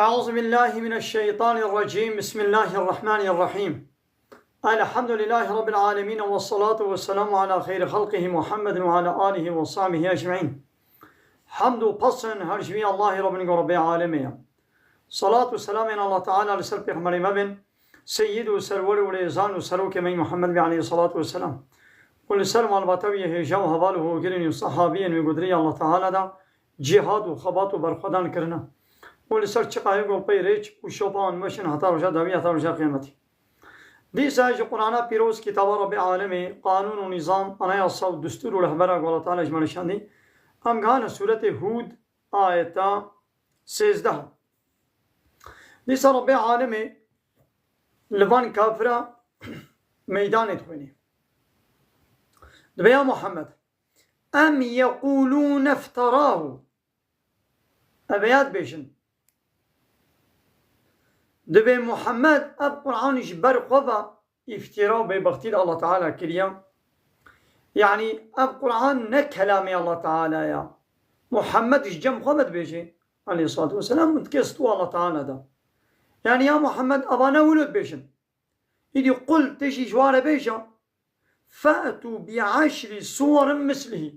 أعوذ بالله من الشيطان الرجيم. بسم الله الرحمن الرحيم. الحمد لله رب العالمين، والصلاة والسلام على خير خلقه محمد وعلى آله وصحبه أجمعين. حمد وبصن هرجمي الله رب العالمين. صلاة والسلام على الله تعالى لسر پیغمبر مبن سيد وسرور وليزان وسروك من محمد عليه الصلاة والسلام ولسلم البطوية هجا وهواله وقرن صحابيا وقدري الله تعالى دا جهاد وخبات وبرخدان کرنا ولسر چقایق و پیرچ و شوبان مشن حتا وجا دوی حتا وجا قیمتی. دیسا جو قرآن پیروز کتاب رب عالم قانون و نظام انایاسا و دستور و رهبرا و اللہ تعالی اجمال شاندی هم گان سورت هود آیتا 13. دیسا رب عالم لبان کافرا میدان تخونی دبیا محمد ام یقولون افتراه ابیات بیشن دبي محمد اب قرآن جبر خوفا افتراء ببختير الله تعالى كريم، يعني اب قرآن نكلام الله تعالى يا محمد جم خمد بيجي عليه الصلاة والسلام متكستوا الله تعالى ده، يعني يا محمد ابانا ولد بيشن يدي قل تجي جوار بيجا فأتوا بعشر صور مثله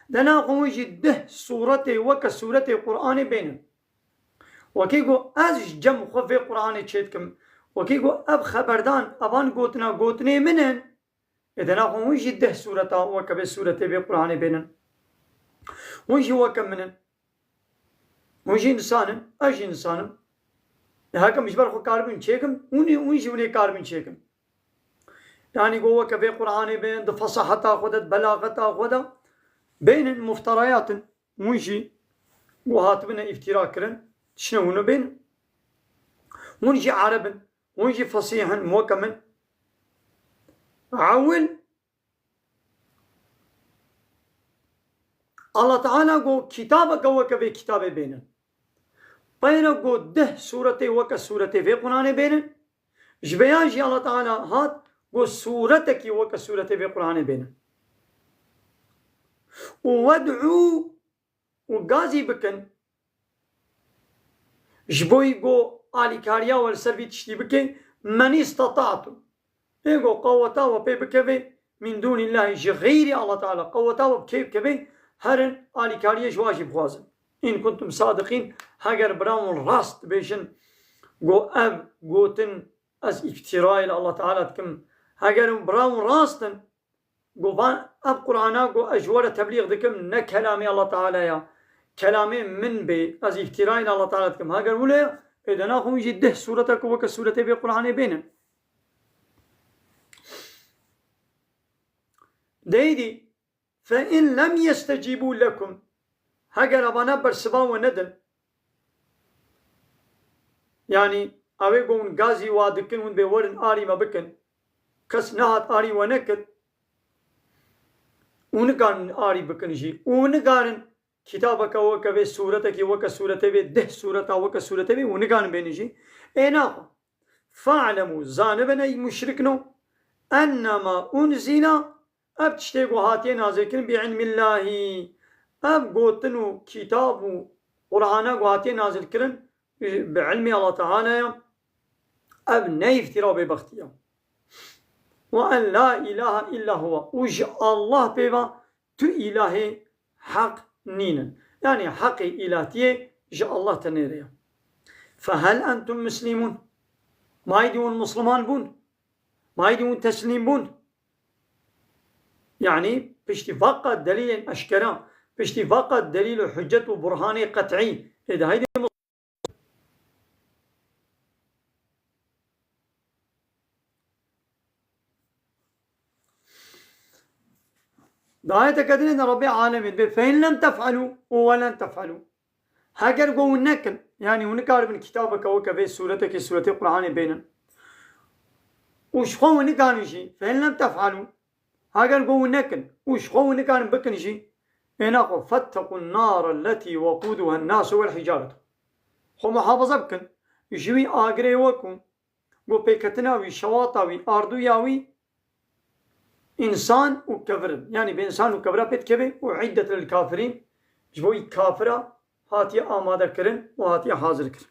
دنا قوي ده سورته وكسورته قرآن بينهم وكيقو از جم خوفي قرآن تشيتكم وكيقو اب خبردان ابان قوتني منن اذا ونجي ده سورة وكبه سورة بقرآن بينن ونجي وكم منن ونجي انسان اجي انسان هاكم مجبر خو كاربن تشيكم ونجي كاربن تشيكم، يعني قوة كبه قرآن بين ده فصحتا خدت بلاغتا خدا بين المفتريات ونجي وهاتبنا افتراء كرن شنو بين ونجي عربا ونجي فصيحا موكما عول الله تعالى قو كتابة قوة في كتابة بينا بين قو ده سورة وكا سورة في قرآن بينا جبياجي الله تعالى هات قو سورتك وكا سورة في قرآن بينا وودعو وقازي بكن جبوي قو آلي كاريا والسربي تشتي بكي من استطعتم ايقو قوتا وبي بكبي من دون الله غير الله تعالى قوتا وبكيب كبي هرن آلي كاريا جواجي بخوازن إن كنتم صادقين هاگر براون راست بيشن قو اب قوتن از افتراء الله تعالى تكم هاگر براون راستن قو بان اب قرآنا قو اجوار تبليغ دكم نكلامي الله تعالى يا كلامي من بي از افتراء الله تعالى تكم هاگر ولا إذا ناخذ جده سورتك وكسورة بقرآن بينهم ديدي فإن لم يستجيبوا لكم هاگر ابانا برسبا وندن يعني اوه قون غازي وادكن ون بورن آري ما بكن كس نهات آري ونكد ونقارن آري بكن جي ونقارن كتابك وكبه سورتك وكسورته به ده سورتا وكسورته به ونقارن بينجي اينا فاعلموا زانبنا مشركنو انما انزل اب تشتيقو هاتي نازكن بعلم الله اب قوتنو كتابو قرآنا قواتي نازل كرن بعلم الله تعالى اب نيفترا ببختيا وأن لا إله إلا هو وج الله بيبا تو إله حق نينا، يعني حق إلهتيه جاء الله تنيريا. فهل أنتم مسلمون؟ ما يدون مسلمان بون، ما يدون تسليم بون، يعني بشتي فقط دليل أشكرا بشتي فقط دليل حجة وبرهان قطعي إذا هيدي دعاية كدرين ربي عالمين فإن لم تفعلوا ولن تفعلوا هاگر قو نكن يعني ونكار من كتابك وكفي سورتك سورة القرآن بينا وشخو ونكار شيء فإن لم تفعلوا هاگر قو نكن وشخو ونكار بكن شيء إناقو فاتقوا النار التي وقودها الناس والحجارة خو محافظة بكن جوي آقري وكم قو بيكتناوي شواطاوي أردو ياوي إنسان وكفر، يعني بإنسان وكفر بيتكبه وعدة للكافرين جبوي كافرة هاتي آماده كرن وهاتي حاضر كرن.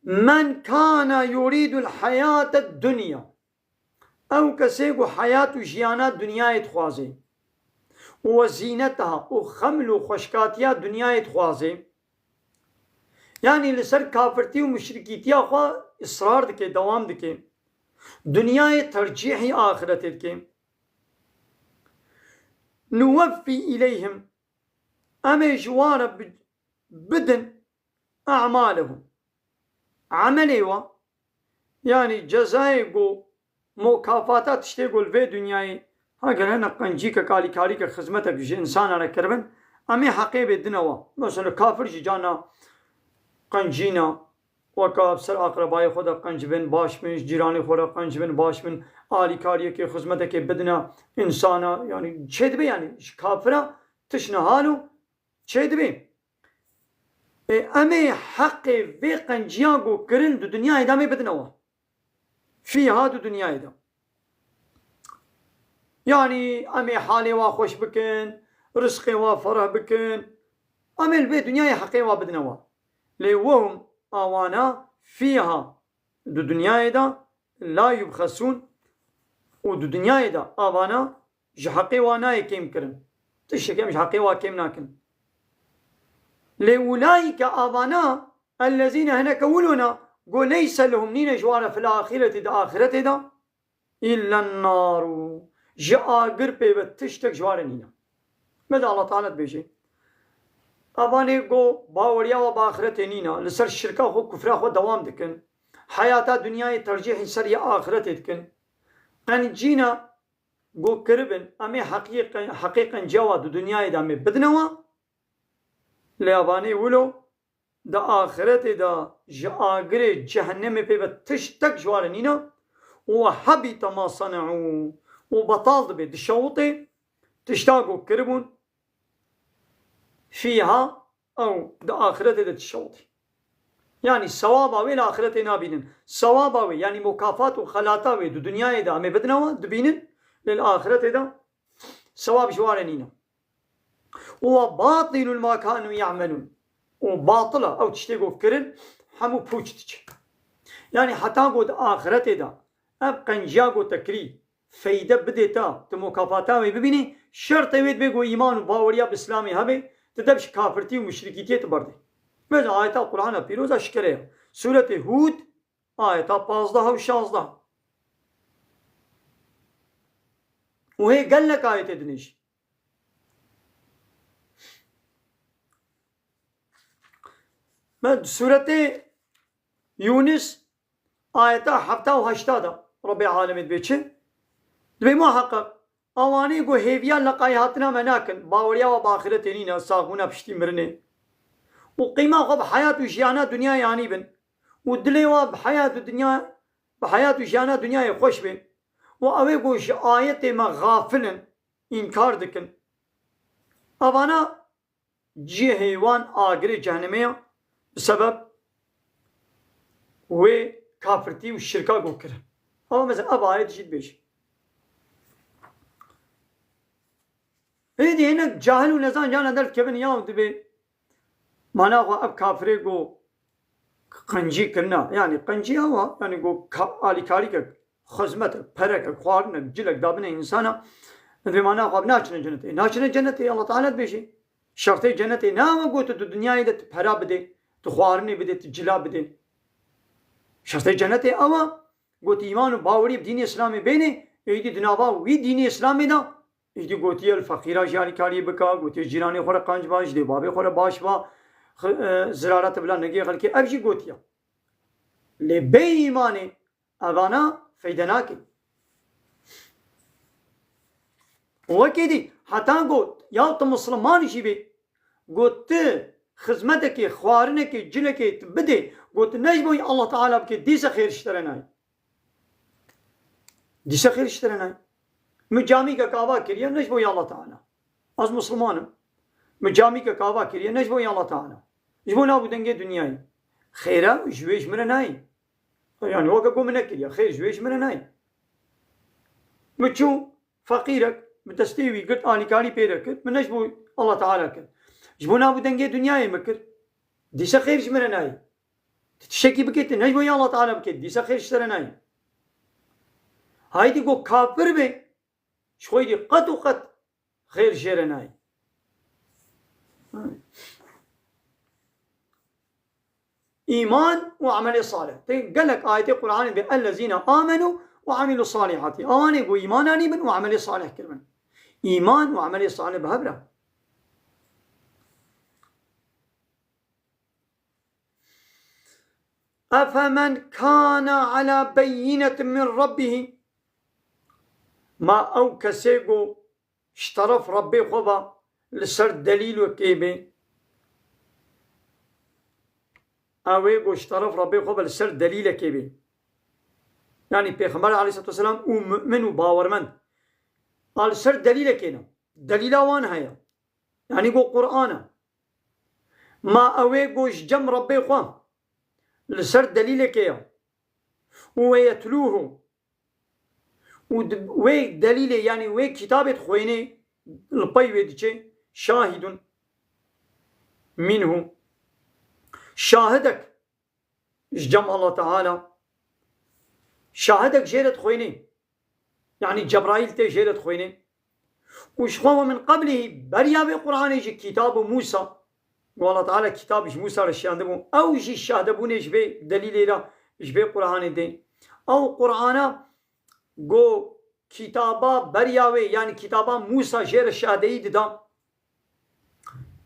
من كان يريد الحياة الدنيا او كسيقو حياة جيانات دنيا تخوازي وزينتها وخمل وخشكاتيا دنيا تخوازي يعني لسر كافرتي ومشركيتيا خوا اصرار دكي دوام دكي دنيا ترجيحي آخرت دكي نوفي إليهم أمي جوار بدن أعمالهم عملي يعني جزائي مكافاتات تشتغل في دنياي اگر هنا قنجي كالي كاري كخدمتك انسان انا كربن امي حقي بدنوا مثلا كافر جانا قنجينا وكاب سر اقرباي خدا قنجبن باش من جيراني خدا قنجبن باش من آلي كاري كي خدمتك بدنا انسانا يعني شيد بي يعني كافره تشنا حالو شيد بي امي حقي في قنجياغو كرن دو دنيا ادامي بدنوا في هادو دنيا ادام يعني امي حالي واخوش بكن رزقي وفرح بكن امي البيت دنياي حقي وابدنوا لوهم اوانا فيها دو دنياي دا لا يبخسون ودو دنياي دا اوانا جحقي وانا كيم كرن تشكي مش حقي واكيم ناكن لأولئك اوانا الذين هناك ولونا قول ليس لهم نين جوار في الآخرة دا آخرة دا إلا النار جاء قربي بتشتك جوارنينا ماذا الله تعالى بيجي أباني قو باوريا وبآخرة نينا لسر الشركة خو كفرا خو دوام دكن حياة دنيا ترجيح سر يا آخرة دكن أن جينا قو كربن أمي حقيقا جواد دنيا دامي بدنوا لأباني ولو دا آخرة دا جاء قري جهنم بي بتشتك جوارنينا وحبط ما صنعوا وبطال بيد الشوطي تشتاقوا كربون فيها أو دا آخرة دا الشوطي يعني السواباوي الآخرة نابينن سواباوي يعني مكافات وخلاتاوي دو دنيا دا أمي بدنوا دبينن للآخرة دا سواب جوارنينا وباطل ما كانوا يعملون وباطلة أو تشتاقوا كرن حمو بوشتك يعني حتى قد آخرة دا أبقى نجاقوا تكري فايدة بديتا تمكافاتاوي ببيني شرط ويد بيقو إيمان وباوريا بإسلامي هبي تدبش كافرتي ومشركيتي تبردي مثل آيات القرآن بيروزا شكريها سورة هود آيات 15 و 16 وهي قال لك آيات دنيش سورة يونس آيات 7 و 8 رب العالمين بيتشن دبي محقق اواني قو هيفيا لقاياتنا مناكن باوريا وباخرة تنينا ساقونا بشتي مرني وقيمة خب حياة وجيانا دنيا يعني بن ودليوا بحياة الدنيا بحياة وجيانا دنيا خوش بن وأوي قوش آية ما غافلن إنكار دكن أوانا جي هيوان آقري جهنمية بسبب و كافرتي والشركة قو كره أو مثلا أبا آية جيد بيش هيدي هناك جاهل ونزان جانا درت كبن ياو دبي مانا خو اب كافري قو قنجي كرنا يعني قنجي هوا يعني قو آلي كاريك خزمتك برك خوارنك جلك دابنا إنسانا دبي مانا خو اب ناچنا جنتي ناچنا جنتي الله تعالى بيشي شرطي جنتي ناما قو تدو دنيا يدى تبهرا بدي تخوارني بدي تجلا بدي شرطي جنتي اوا قو ايمان وباوري بدين اسلامي بيني ايدي دنابا وي دين اسلامي دا ایدی گوتی الفقیرا جاری کاری بکا گوتی جیرانی خورا قنج باش دی بابی خورا باش با زرارت بلا نگی خلکی ابجی گوتیا لی بی ایمانی اوانا فیدناکی وکی دی حتی گوت یا تو مسلمانشی بی گوت خدمتکی خوارنکی جلکی بده گوت نجبوی الله تعالی بکی دیسا خیر اشترنای دیسا خیر اشترنای مجامي كاوا كريا نجبو يا الله تعالى از مسلمانم مجامي كاوا كريا نجبو يا الله تعالى جبونا بدنجي دنياي خيرا جويش مرناي يعني وقا قوم نكريا خير جويش مرناي متشو فقيرك متستوي قلت اني كاني بيرك من نجبو الله تعالى كر جبونا بدنجي دنياي مكر ديش خير جمرناي تشكي بكت نجم يا الله تعالى بكت ديسا خير اشترناي هايدي قو كافر بي شوي دي قط وقط خير شرناي إيمان وعمل صالح قال لك آية القرآن الذين آمنوا وعملوا الصالحات آواني قو إيماناني من وعمل صالح كلمة إيمان وعمل صالح بهبرة أفمن كان على بينة من ربه ما أو كسيقو اشترف ربي خبا لسر دليل وكيبي أويقو اشترف ربي خبا لسر دليل كيبي يعني بيخمبر عليه الصلاة والسلام ومؤمن وباورمن قال سر دليل كينا دليل وان هيا يعني قو قرآن ما أويقو جم ربي خبا لسر دليل كيا ويتلوه وي دليل يعني وي كتابة خويني البي ويدشي شاهد منه شاهدك جمع الله تعالى شاهدك جيرت خويني يعني جبرائيل تي جيرت خويني وشخوه من قبله بريا بقرآن يجي كتاب موسى والله تعالى كتاب موسى رشاندبون أو يجي الشاهدبون يجبي دليل لا يجبي قرآن دي أو قرآن گو کتابا بریاوی يعني کتابا موسى جير الشهدهي دا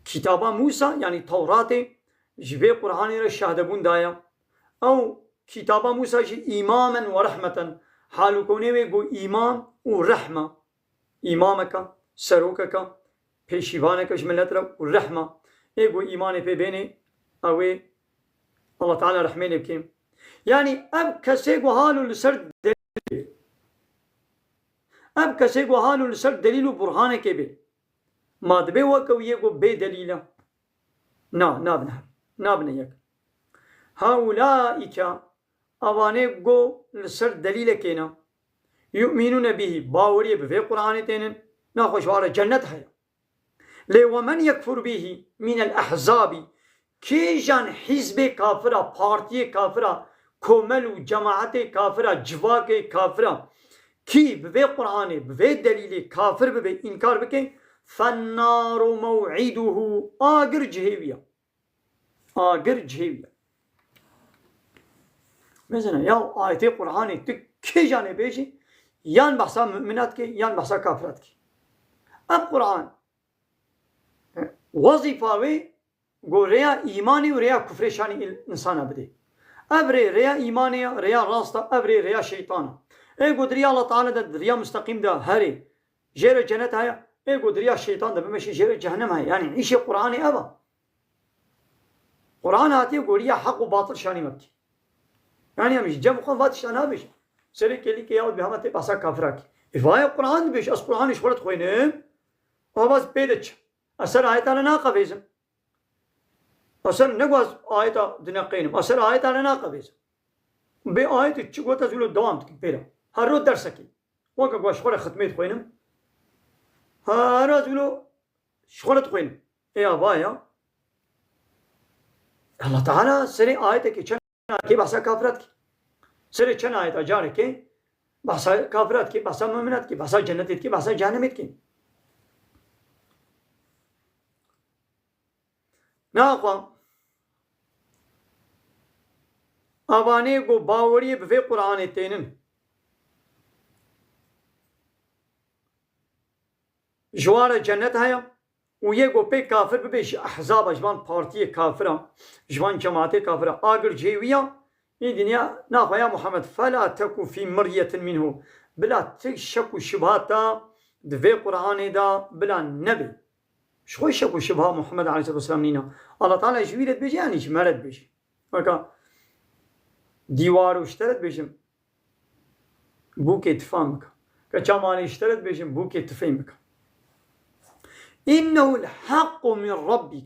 کتابا موسى يعني تورات جبه قرآن را شهدبون دایا او کتابا موسى جي إماما ورحمة حالو كونه وي گو إمام ورحمة إمامك سروكك پیشیوانك جملت را ورحمة اي گو إيمان پی بيني اوه الله تعالى رحمين بكيم يعني اب كسي گو حالو لسر اب کسی کو حالو لسر دلیل و برهانه که بی مادبه وکو یکو بی دلیله نابنه یک هؤلائی که اوانه گو لسر دلیل کینا یؤمنون به باوری به قرآن تینن ناخوشوار جنت ہے لی ومن یکفر به من الاحزاب کی جان حزب کافرہ پارتی کافرہ کومل و جماعت کافرہ جواک کافرہ كي بفي قرآن بفي دليل كافر بفي إنكار بكي فالنار موعده آقر جهيوية مثلا يا آية قرآن كي جاني بيجي يان بحثا مؤمنات كي يان بحثا كافرات كي اب قرآن وظيفة وي قو ريا إيماني وريا كفر شاني الإنسان بدي أبري ريا إيماني ريا راستا أبري ريا شيطانا ايقو دريا الله تعالى ده دريا مستقيم ده هري جير جنت هيا ايقو دريا الشيطان ده بمشي جير جهنم هيا يعني عيشي قرآني أبا قرآن هاتي يقول يا حق وباطل شاني مبكي يعني مش جم خون فاتش أنا بيش سري كلي كي ياود بهمتي باسا كافراكي إفايا قرآن بيش أس قرآن شورت خوينم وبس بيدتش أسر آيات أنا ناقة بيزم أسر نقواز آيات دنقينم أسر آيات أنا ناقة بيزم بآيات تشقوة تزولو دوام تكبيرا هارو درسكي وقا قوا شخورة ختميت خوينم هارو زولو شخورة خوينم يا بايا الله تعالى سري آياتك چن كي بحثا كافرات كي سري چن آيات جارك كي بحثا كافرات كي بحثا مؤمنات كي بحثا جنتيت كي بحثا جهنميت كي ناقوا اواني کو باوري بفي قرآن تينن جوار جنت هيا ويجو بي كافر ببيش احزاب جوان بارتي كافرة جوان جماعت كافرة آقر جيوية این دنيا ناقوا يا محمد فلا تكو في مرية منه بلا تشك شبهاتا دفي قرآن دا بلا نبي شو شك شبهة محمد عليه الصلاة والسلام نينا الله تعالى جويلت بيجي يعني جمالت بيجي وكا دیوار اشترت بيجم بوك اتفامك كچاماني اشترت بيجم بوك اتفامك إنه الحق من ربك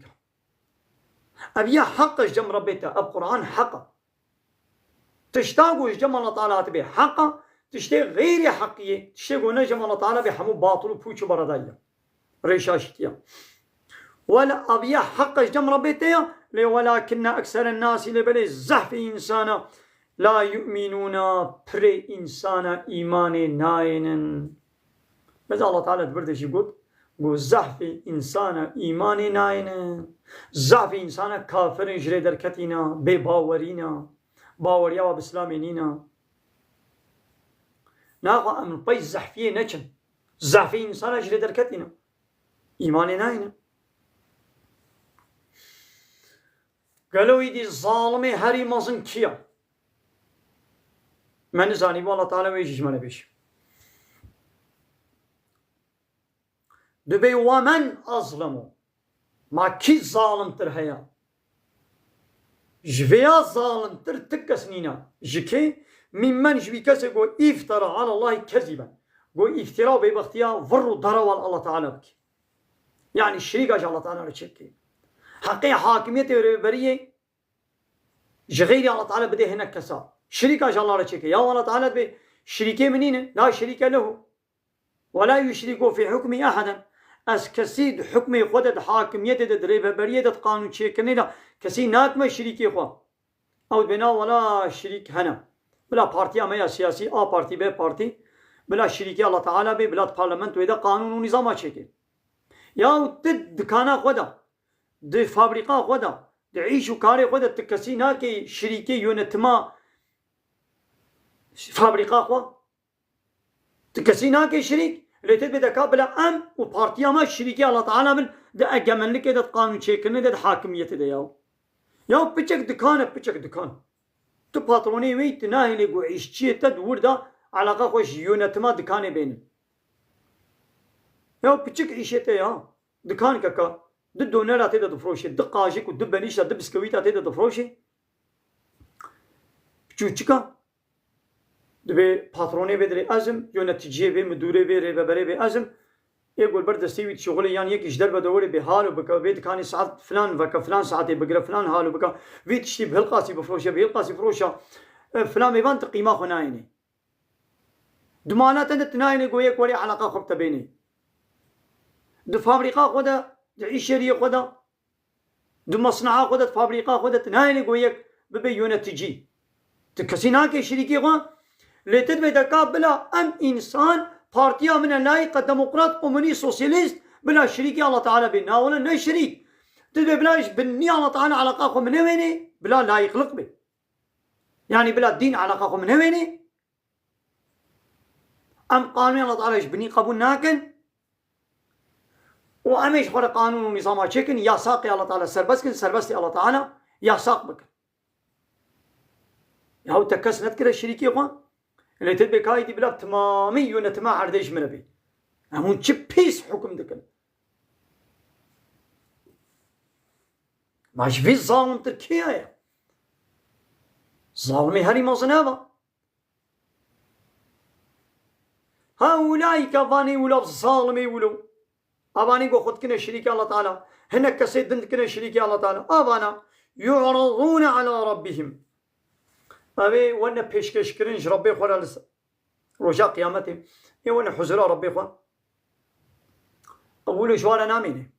أبيا حق جم ربيته أب قرآن حق تشتاقوا جم الله تعالى تبي حق تشتاق غير حقية تشتاقوا نجم الله تعالى بحمو باطل وبوشو بردايا ريشاشتيا ولا أبيا حقش جم ربيتيا ولكن أكثر الناس لبلي زحف إنسانا لا يؤمنون بري إنسانا إيمان ناين. بس الله تعالى تبردش يقول زحف إنسانا إيمان ناين، زحف إنسانا كافر جري دركتنا بباورينا باوريا وبسلامينينا ناقا أمن بي زحفية نچن زحف إنسانا جري دركتنا إيمان ناين. قالوا يدي ظالمي هري مازن كيا من زاني والله تعالى ويجيش من بيش دبي ومن أظلموا ما كي ظالم ترهيا جفيا ظالم ترتكسنينا جكي ممن جبي كسي قو افترى على الله كذبا قو افتراء بيبختيا فروا ضروا الله تعالى بك يعني الشريك اجا الله تعالى رتشكي حقيقة حاكمية بريه جغيري الله تعالى بده هنا كسا شريك اجا الله رتشكي يا الله تعالى بي شريكي منين لا شريك له ولا يشركوا في حكمي احدا اس كسيد حكمي خودت حاكمية دريبه بريه قانون شيكني لا كسي ناكمه شريكي خو او بنا ولا شريك هنا بلا بارتي اما سياسي ا بارتي بي بارتي بلا شريكي الله تعالى بي بلاد برلمان ودا قانون ونظام شكل يا تد دكانا خدا دي فابريقا خدا تعيش وكاري خدا تكسي ناكي شريكي يونتما فابريقا خو تكسي ناكي شريك اللي تبدا كابلا ام وبارتي ما شريكي الله تعالى من ده اجمل لك ده قانون شكل ده حاكميه ده يا بيچك دكان تو باتروني ويت ناهي لي عيشتي تدور ده علاقه خوش يونتما دكاني بين يا بيچك عيشته يا دكان كاكا دونر تيدا تفروشي دقاجك ودبنيش دبسكويت تيدا تفروشي بچوچكا دبي باتروني بدري ازم يونتجي بي مدوري بي ريبري بي ازم يقول برد استويت شغلي يعني يك ايش دربه دوري بحاله بكا بيت كان ساعات فلان بكا فلان ساعتي بقرا فلان حاله بكا فيت شتي بهالقاسي بفروشه بهالقاسي فروشه فلان ميبان قيمه خنايني دمانات انت نايني قويك ولي علاقه خبط بيني دو فابريقا خدا تعيش شريه خدا دو مصنعه خدا فابريقا خدا تنايني قويك ببيونه تجي تكسيناكي شريكي خو لتدبي دكا بلا ام انسان بارتيا من اللايقة ديمقراط كومونيست سوسياليست بلا شريكي الله تعالى بينا ولا لا شريك تدبي بلاش بني الله تعالى علاقاكم من ويني بلا لا يخلق به يعني بلا الدين علاقاكم من ويني ام قانون الله تعالى ايش بني قبول ناكن واميش خور قانون ونظام شكن يا ساقي الله تعالى سربسكن سربستي الله تعالى يا ساق بك يا هو تكس نذكر الشريكي اخوان اللي تدبي كايدي بلا تمامي يونتما عرديش من بي همون چه بيس حكم دكن ماش في ظالم تركيا يا ظالمي هري مازنابا هؤلاء كفاني ولا ظالمي ولو اباني قو خد كنا شريك الله تعالى هناك كسيد دند كنا شريك الله تعالى ابانا يعرضون على ربهم أبي وانا بيشكش كرنج ربي خورا رجاء قيامتي يا وانا حزراء ربي خورا أقول شوالا ناميني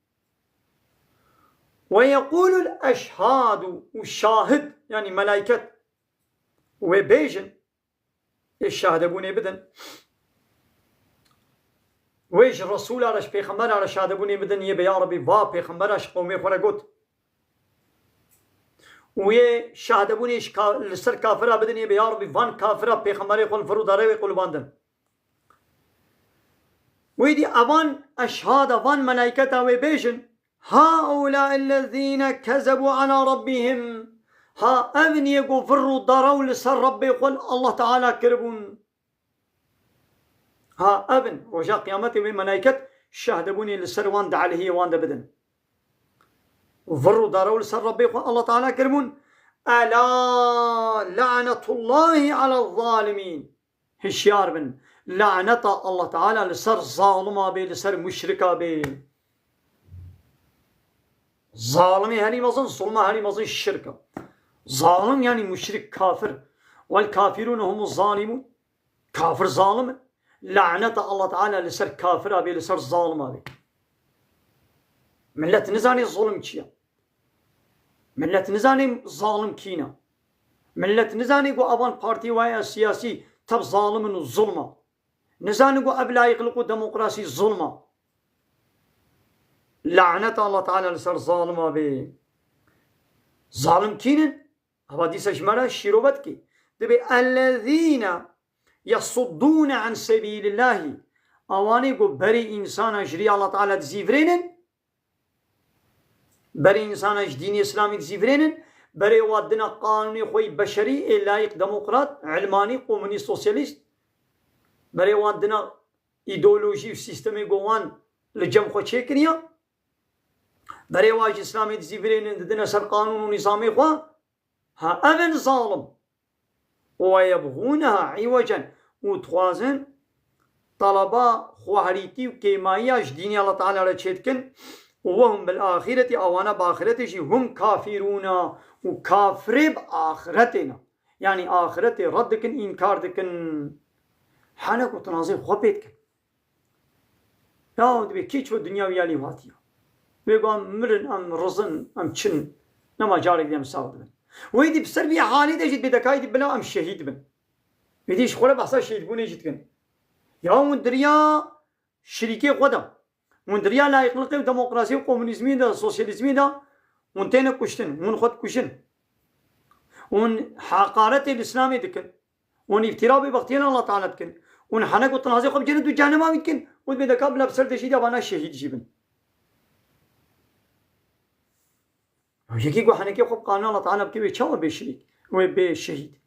ويقول الأشهاد والشاهد يعني ملائكة وبيجن الشاهد أبوني بدن ويج الرسول على بيخمر على شاهد أبوني بدن يبي يا ربي با بيخمر قومي خورا قوت ويه شاهد ابوني لسر كافرة بدني بيا ربي فان كافرة بيخمري يقول فرو داري ويقول باندن ويدي أبان أشهاد أبان ملائكة وبيجن هؤلاء الذين كذبوا على ربهم ها أمن يقول فرو دارو لسر ربي يقول الله تعالى كربون ها أبن رجاء قيامتي وملائكة شاهد ابوني لسر وان دعالي وان بدن وفروا داروا لسر ربي الله تعالى كرمون ألا لعنة الله على الظالمين هشيار بن لعنة الله تعالى لسر ظالمة بي لسر مشركة بي ظالمي هني مظن ظلمة هني مظن الشركة ظالم يعني مشرك كافر والكافرون هم الظالمون كافر ظالم لعنة الله تعالى لسر كافر بي لسر ظالمة بي ملت نزاني الظلم چیه، ملت نزاني ظالم كينا، ملت نزاني قو أبان بارتي وايا سياسي تب ظالم الظلمة، نزاني قو أبلا يخلقوا ديمقراسي ظلمة. لعنة الله تعالى لسر ظالمة بي ظالم كينن هذا دي سجمرة شيروبتكي دبي الذين يصدون عن سبيل الله اواني قو بري انسان اجري الله تعالى تزيفرينن بري انسان اج دين اسلامي تزيفرينن بري وادنا قانوني خوي بشري لايق ديمقراط علماني قومني سوسياليست بري وادنا ايديولوجي في سيستمي قوان لجم خو تشيكريا بري واج اسلامي تزيفرينن ددنا سر قانون ونظامي خو ها أبن ظالم ويبغونها عوجا وتخوازن طلبا خوهريتي وكيماياش ديني الله تعالى رتشتكن وهم بالآخرة أوانا بآخرتش هم كافرون وكافر بآخرتنا يعني آخرتي ردكن إنكار دكن حالك وتناظر خوبيتكن يا دبي كيش الدنيا ويالي واتيا بيقول مرن أم رزن أم تشن نما جارك ديم ساودن ويدي بسربي حالي دجت بدكايد بلا ام شهيد بن يديش خوله بحصا شهيد بوني جتكن يا مندريا شريكي خدا مندريا لا يخلق ديمقراطي وكومونيزمي دا سوسياليزمي دا ونتين كشتن ون خد كشن ون حقارة الاسلامي دكن ون افتراء ببختين الله تعالى دكن ون حنك وتنازي خب جنة جهنم دكن ود بدكا بلا بسر دشي دا وانا شهيد جيبن يكي قو حنكي خب قانون الله تعالى بكي چاو بشريك وبشهيد.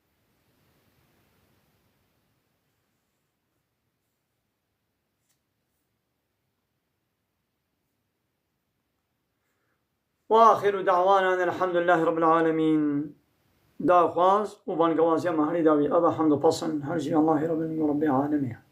واخر دعوانا ان الحمد لله رب العالمين. دا خواز وبان قوازي مهري داوي ابا حمد بصن هرجي الله رب العالمين.